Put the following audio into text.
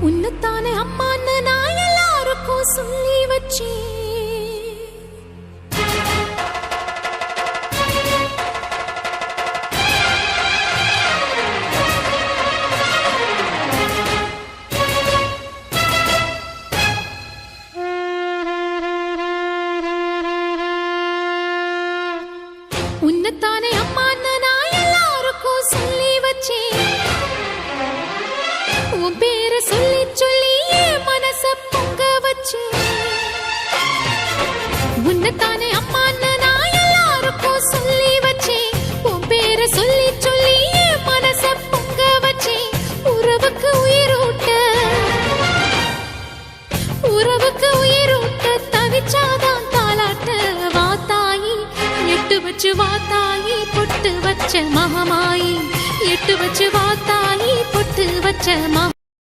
உன்னத்தானே அம்மான்னு நான் எல்லாருக்கும் சொல்லி வச்சேன். உன்னத்தானே அம்மான்னு நான் எல்லாருக்கும் சொல்லி வச்சேன். உன் பேரை சொல்லி சொல்லி என் மனச பொங்க வச்சேன். உன்னத்தானே அம்மான்னு நான் எல்லாருக்கும் சொல்லி வச்சேன். உன் பேரை சொல்லி சொல்லி என் மனச பொங்க வச்சேன். உறவுக்கு உயிரூட்ட தவிச்சாதான் தாலாட்ட. வாத்தாயி எட்டு வச்சு வாத்தாயி பொட்டு வச்ச மகமாயி. எட்டு வச்சு வாத்தாயி பொட்டு வச்ச